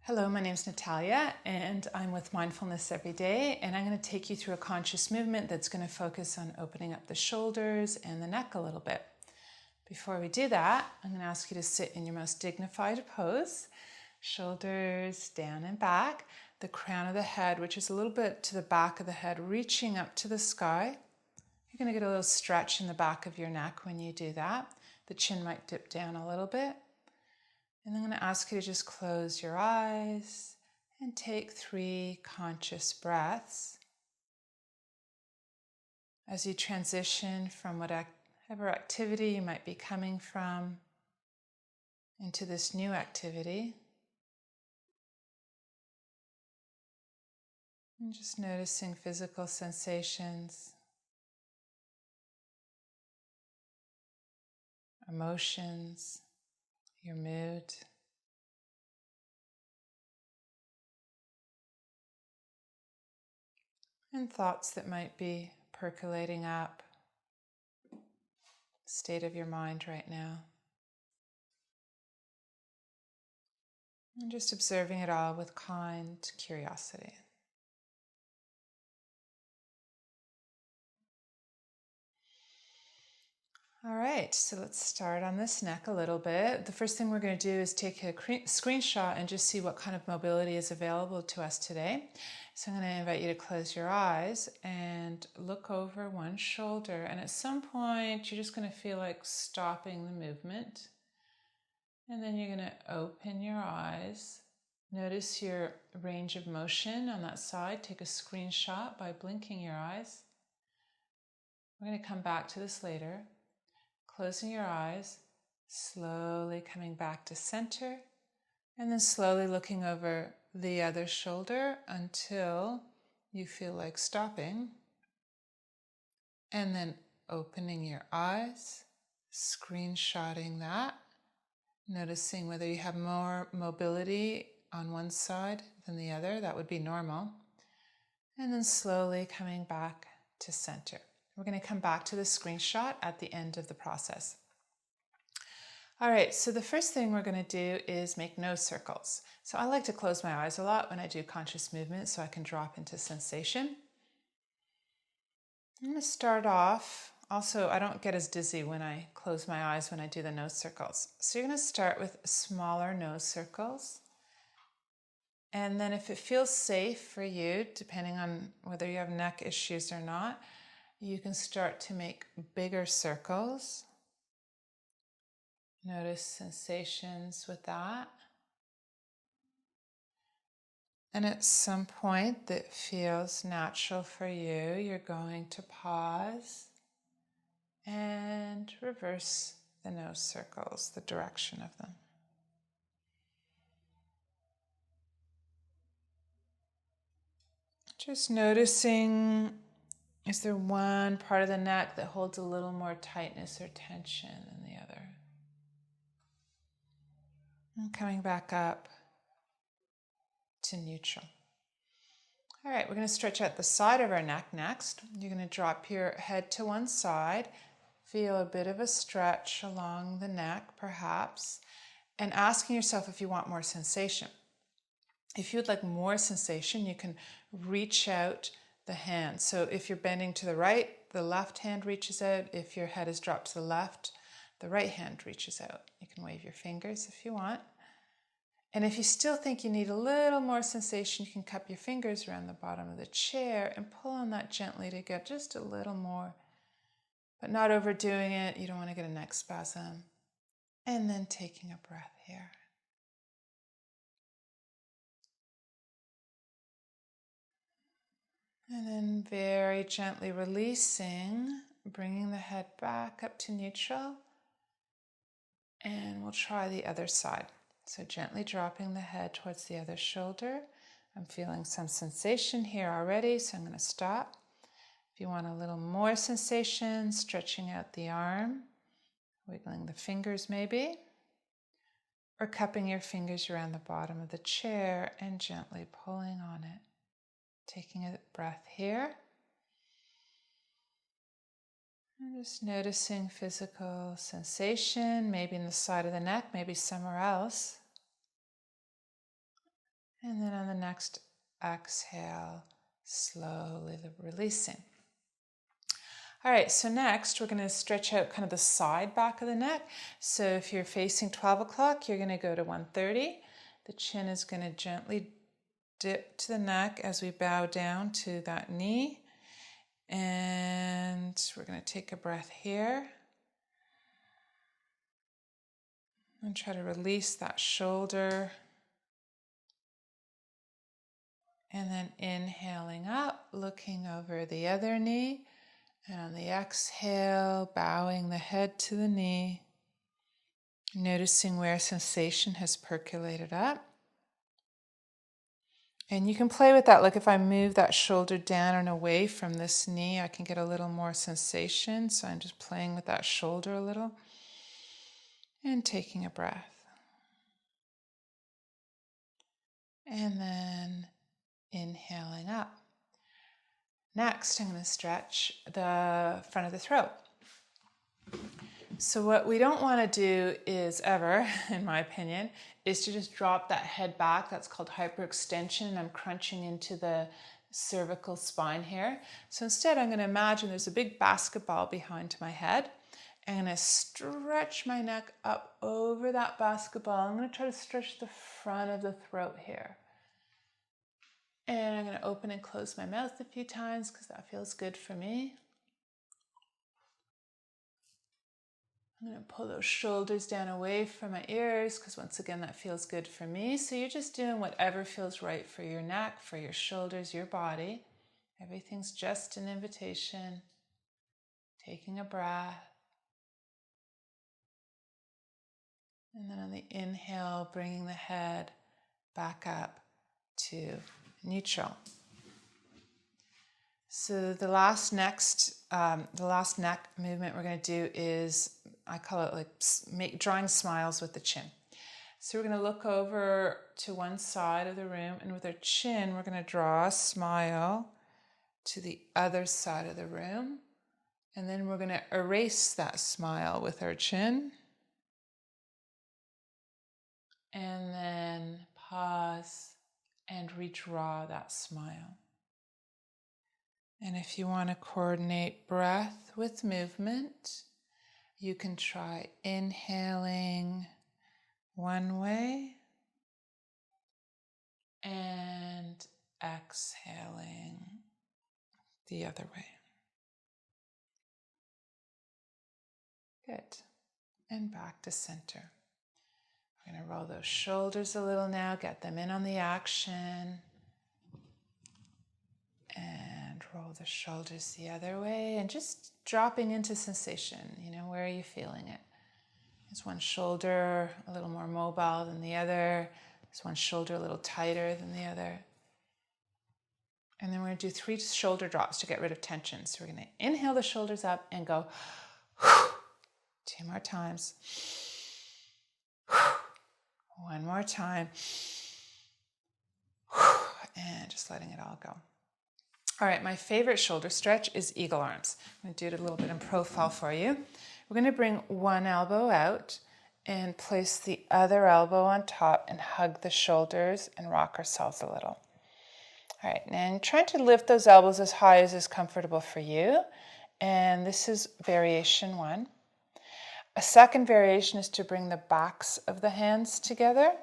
Hello, my name is Natalia and I'm with Mindfulness every day, and I'm going to take you through a conscious movement that's going to focus on opening up the shoulders and the neck a little bit. Before we do that, I'm going to ask you to sit in your most dignified pose, shoulders down and back, the crown of the head, which is a little bit to the back of the head, reaching up to the sky. You're going to get a little stretch in the back of your neck when you do that. The chin might dip down a little bit. And I'm going to ask you to just close your eyes and take 3 conscious breaths as you transition from whatever activity you might be coming from into this new activity. And just noticing physical sensations, emotions, your mood. And thoughts that might be percolating up, state of your mind right now. And just observing it all with kind curiosity. All right, so let's start on this neck a little bit. The first thing we're going to do is take a screenshot and just see what kind of mobility is available to us today. So I'm going to invite you to close your eyes and look over one shoulder. And at some point, you're just going to feel like stopping the movement. And then you're going to open your eyes. Notice your range of motion on that side. Take a screenshot by blinking your eyes. We're going to come back to this later. Closing your eyes, slowly coming back to center, and then slowly looking over the other shoulder until you feel like stopping. And then opening your eyes, screenshotting that, noticing whether you have more mobility on one side than the other. That would be normal. And then slowly coming back to center. We're going to come back to the screenshot at the end of the process. All right, so the first thing we're going to do is make nose circles. So I like to close my eyes a lot when I do conscious movement so I can drop into sensation. I'm going to start off. Also, I don't get as dizzy when I close my eyes when I do the nose circles. So you're going to start with smaller nose circles. And then if it feels safe for you, depending on whether you have neck issues or not, you can start to make bigger circles. Notice sensations with that. And at some point that feels natural for you, you're going to pause and reverse the nose circles, the direction of them. Just noticing, is there one part of the neck that holds a little more tightness or tension than the other? And coming back up to neutral. All right, we're going to stretch out the side of our neck next. You're going to drop your head to one side, feel a bit of a stretch along the neck perhaps, and asking yourself if you want more sensation. If you would like more sensation, you can reach out the hand. So if you're bending to the right, the left hand reaches out. If your head is dropped to the left, the right hand reaches out. You can wave your fingers if you want. And if you still think you need a little more sensation, you can cup your fingers around the bottom of the chair and pull on that gently to get just a little more, but not overdoing it. You don't want to get a neck spasm. And then taking a breath here. And then very gently releasing, bringing the head back up to neutral. And we'll try the other side. So gently dropping the head towards the other shoulder. I'm feeling some sensation here already, so I'm going to stop. If you want a little more sensation, stretching out the arm, wiggling the fingers maybe, or cupping your fingers around the bottom of the chair and gently pulling on it. Taking a breath here. And just noticing physical sensation, maybe in the side of the neck, maybe somewhere else. And then on the next exhale, slowly releasing. All right, so next we're going to stretch out kind of the side back of the neck. So if you're facing 12 o'clock, you're going to go to 130. The chin is going to gently dip to the neck as we bow down to that knee. And we're going to take a breath here. And try to release that shoulder. And then inhaling up, looking over the other knee. And on the exhale, bowing the head to the knee. Noticing where sensation has percolated up. And you can play with that. Like if I move that shoulder down and away from this knee, I can get a little more sensation. So I'm just playing with that shoulder a little. And taking a breath. And then inhaling up. Next, I'm going to stretch the front of the throat. So what we don't want to do is ever, in my opinion, is to just drop that head back. That's called hyperextension. I'm crunching into the cervical spine here. So instead, I'm going to imagine there's a big basketball behind my head. I'm going to stretch my neck up over that basketball. I'm going to try to stretch the front of the throat here. And I'm going to open and close my mouth a few times because that feels good for me. I'm going to pull those shoulders down away from my ears because once again that feels good for me. So you're just doing whatever feels right for your neck, for your shoulders, your body. Everything's just an invitation. Taking a breath. And then on the inhale, bringing the head back up to neutral. So the last neck movement we're going to do is, I call it like drawing smiles with the chin. So we're going to look over to one side of the room, and with our chin, we're going to draw a smile to the other side of the room. And then we're going to erase that smile with our chin. And then pause and redraw that smile. And if you want to coordinate breath with movement, you can try inhaling one way and exhaling the other way. Good. And back to center. We're going to roll those shoulders a little now, get them in on the action. And roll the shoulders the other way and just dropping into sensation. Where are you feeling it? Is one shoulder a little more mobile than the other? Is one shoulder a little tighter than the other? And then we're going to do 3 shoulder drops to get rid of tension. So we're going to inhale the shoulders up and go 2 more times. 1 more time. And just letting it all go. All right, my favorite shoulder stretch is eagle arms. I'm going to do it a little bit in profile for you. We're going to bring one elbow out and place the other elbow on top and hug the shoulders and rock ourselves a little. All right, and trying to lift those elbows as high as is comfortable for you. And this is variation 1. A second variation is to bring the backs of the hands together.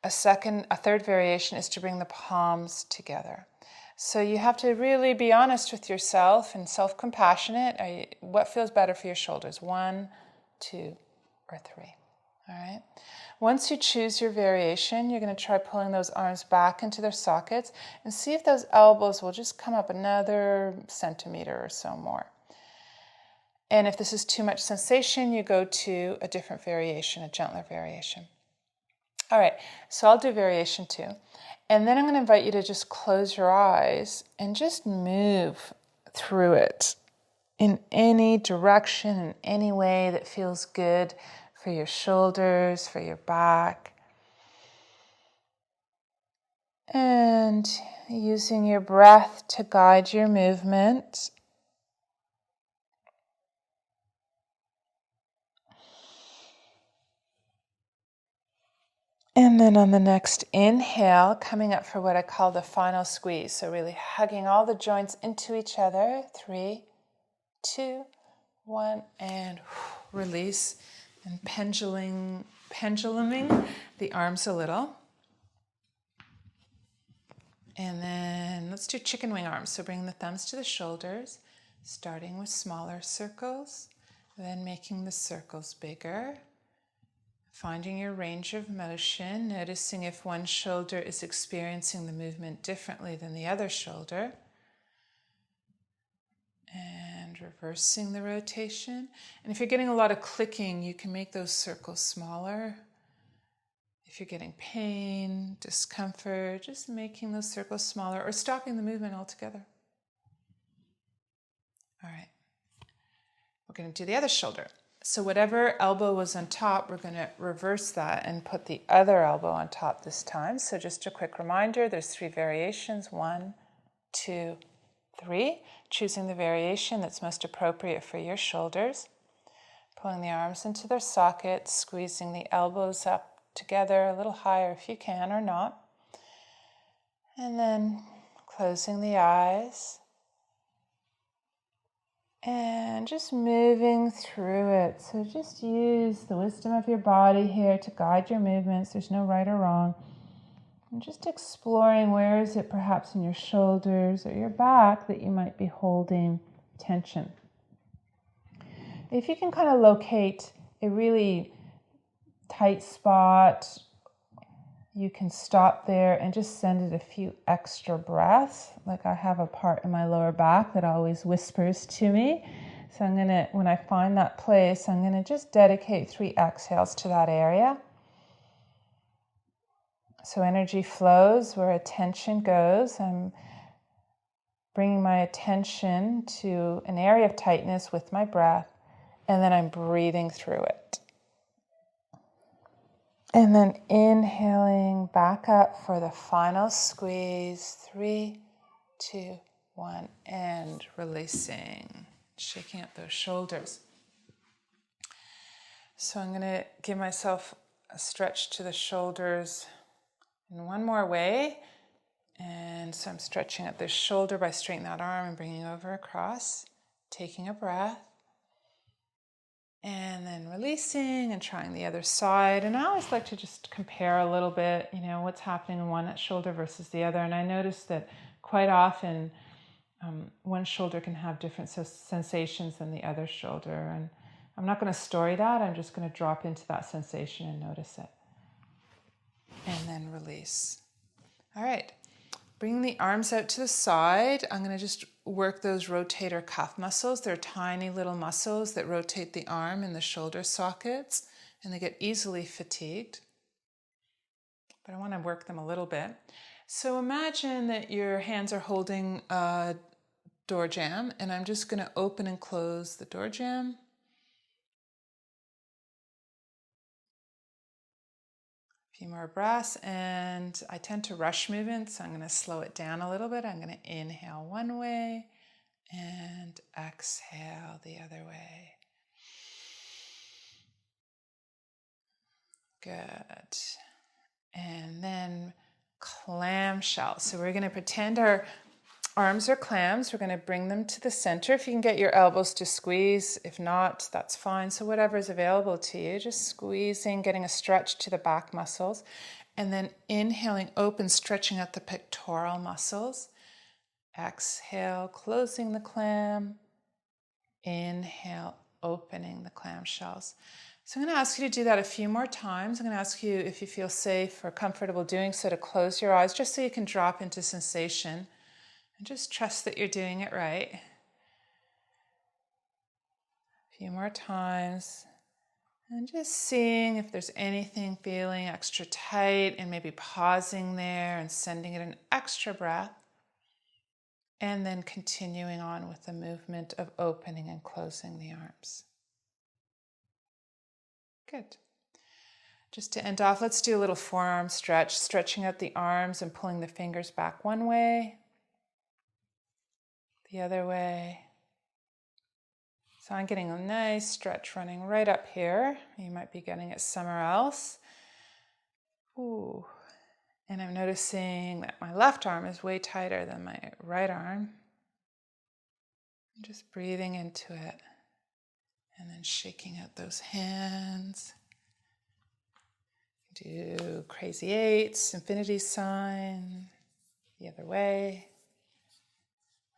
A third variation is to bring the palms together. So you have to really be honest with yourself and self-compassionate. What feels better for your shoulders? 1, 2, or 3. All right. Once you choose your variation, you're going to try pulling those arms back into their sockets and see if those elbows will just come up another centimeter or so more. And if this is too much sensation, you go to a different variation, a gentler variation. All right, so I'll do variation 2. And then I'm going to invite you to just close your eyes and just move through it in any direction, in any way that feels good for your shoulders, for your back. And using your breath to guide your movement. And then on the next inhale, coming up for what I call the final squeeze. So really hugging all the joints into each other. 3, 2, 1, and release. And penduluming the arms a little. And then let's do chicken wing arms. So bring the thumbs to the shoulders, starting with smaller circles, then making the circles bigger. Finding your range of motion, noticing if one shoulder is experiencing the movement differently than the other shoulder. And reversing the rotation. And if you're getting a lot of clicking, you can make those circles smaller. If you're getting pain, discomfort, just making those circles smaller or stopping the movement altogether. All right. We're going to do the other shoulder. So whatever elbow was on top, we're going to reverse that and put the other elbow on top this time. So just a quick reminder, there's 3 variations. 1, 2, 3. Choosing the variation that's most appropriate for your shoulders. Pulling the arms into their sockets, squeezing the elbows up together a little higher if you can or not. And then closing the eyes. And just moving through it. So just use the wisdom of your body here to guide your movements. There's no right or wrong. And just exploring where is it perhaps in your shoulders or your back that you might be holding tension. If you can kind of locate a really tight spot, you can stop there and just send it a few extra breaths. Like I have a part in my lower back that always whispers to me. So I'm going to, when I find that place, I'm going to just dedicate 3 exhales to that area. So energy flows where attention goes. I'm bringing my attention to an area of tightness with my breath, and then I'm breathing through it. And then inhaling back up for the final squeeze. 3, 2, 1, and releasing. Shaking up those shoulders. So I'm going to give myself a stretch to the shoulders in one more way. And so I'm stretching up this shoulder by straightening that arm and bringing over across. Taking a breath. And then releasing and trying the other side. And I always like to just compare a little bit, what's happening in one shoulder versus the other. And I noticed that quite often one shoulder can have different sensations than the other shoulder. And I'm not going to story that. I'm just going to drop into that sensation and notice it. And then release. All right. Bring the arms out to the side. I'm going to just work those rotator cuff muscles. They're tiny little muscles that rotate the arm and the shoulder sockets, and they get easily fatigued. But I want to work them a little bit. So imagine that your hands are holding a door jamb, and I'm just going to open and close the door jamb. Few more breaths, and I tend to rush movements, so I'm going to slow it down a little bit. I'm going to inhale one way and exhale the other way. Good. And then clamshell. So we're going to pretend our arms are clams. We're going to bring them to the center. If you can get your elbows to squeeze, if not, that's fine. So whatever is available to you, just squeezing, getting a stretch to the back muscles. And then inhaling, open, stretching out the pectoral muscles. Exhale, closing the clam. Inhale, opening the clamshells. So I'm going to ask you to do that a few more times. I'm going to ask you, if you feel safe or comfortable doing so, to close your eyes just so you can drop into sensation. And just trust that you're doing it right. A few more times. And just seeing if there's anything feeling extra tight, and maybe pausing there and sending it an extra breath. And then continuing on with the movement of opening and closing the arms. Good. Just to end off, let's do a little forearm stretch, stretching out the arms and pulling the fingers back one way. The other way. So I'm getting a nice stretch running right up here. You might be getting it somewhere else. Ooh. And I'm noticing that my left arm is way tighter than my right arm. I'm just breathing into it and then shaking out those hands. Do crazy eights, infinity sign, the other way.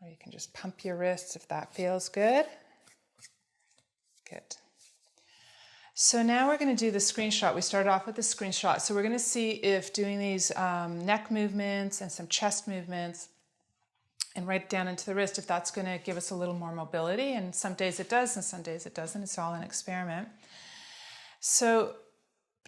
Or you can just pump your wrists if that feels good. Good. So now we're going to do the screenshot. We started off with the screenshot. So we're going to see if doing these neck movements and some chest movements and right down into the wrist, if that's going to give us a little more mobility. And some days it does and some days it doesn't. It's all an experiment. So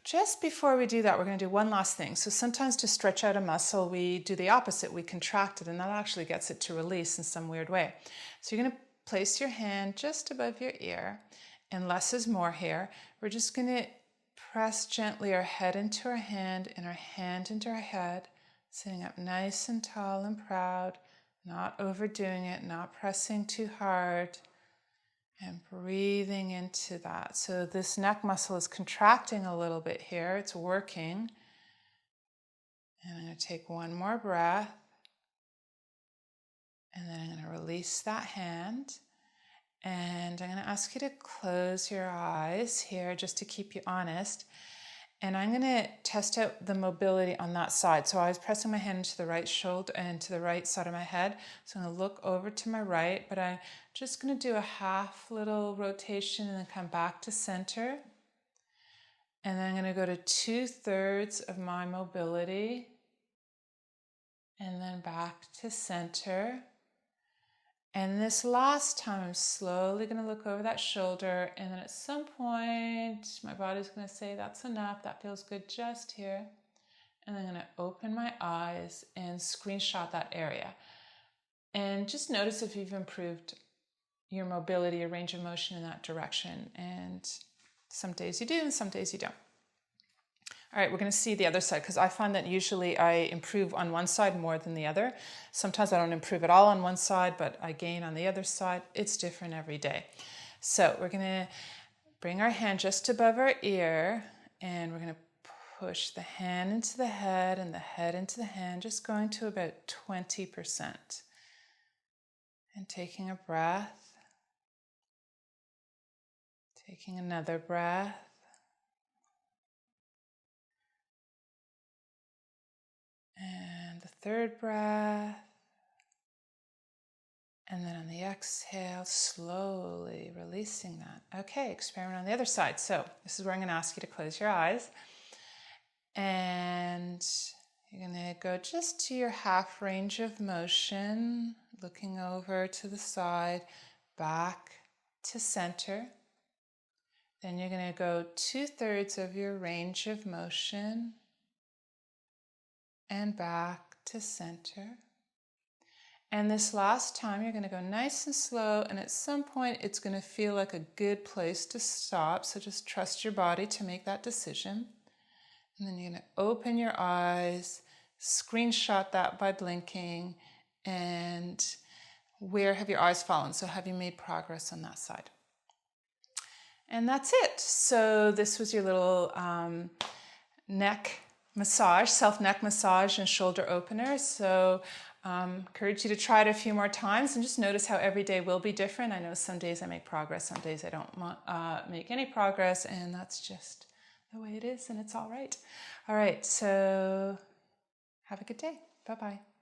just before we do that, we're going to do one last thing. So sometimes to stretch out a muscle, we do the opposite. We contract it, and that actually gets it to release in some weird way. So you're going to place your hand just above your ear, and less is more here. We're just going to press gently our head into our hand and our hand into our head, sitting up nice and tall and proud, not overdoing it, not pressing too hard. And breathing into that. So this neck muscle is contracting a little bit here. It's working. And I'm going to take one more breath. And then I'm going to release that hand. And I'm going to ask you to close your eyes here just to keep you honest. And I'm going to test out the mobility on that side. So I was pressing my hand into the right shoulder and to the right side of my head. So I'm going to look over to my right, but I'm just going to do a half little rotation and then come back to center. And then I'm going to go to 2/3 of my mobility and then back to center. And this last time, I'm slowly going to look over that shoulder, and then at some point, my body's going to say, that's enough, that feels good just here. And I'm going to open my eyes and screenshot that area. And just notice if you've improved your mobility, your range of motion in that direction. And some days you do, and some days you don't. All right, we're going to see the other side, because I find that usually I improve on one side more than the other. Sometimes I don't improve at all on one side, but I gain on the other side. It's different every day. So we're going to bring our hand just above our ear, and we're going to push the hand into the head and the head into the hand, just going to about 20%. And taking a breath, taking another breath. And the third breath. And then on the exhale, slowly releasing that. Okay, experiment on the other side. So this is where I'm going to ask you to close your eyes. And you're going to go just to your half range of motion, looking over to the side, back to center. Then you're going to go 2/3 of your range of motion and back to center. And this last time, you're going to go nice and slow, and at some point, it's going to feel like a good place to stop. So just trust your body to make that decision. And then you're going to open your eyes, screenshot that by blinking, and where have your eyes fallen? So have you made progress on that side? And that's it. So this was your little neck massage, self-neck massage and shoulder opener. So encourage you to try it a few more times and just notice how every day will be different. I know some days I make progress, some days I don't make any progress, and that's just the way it is, and it's all right. All right, so have a good day. Bye-bye.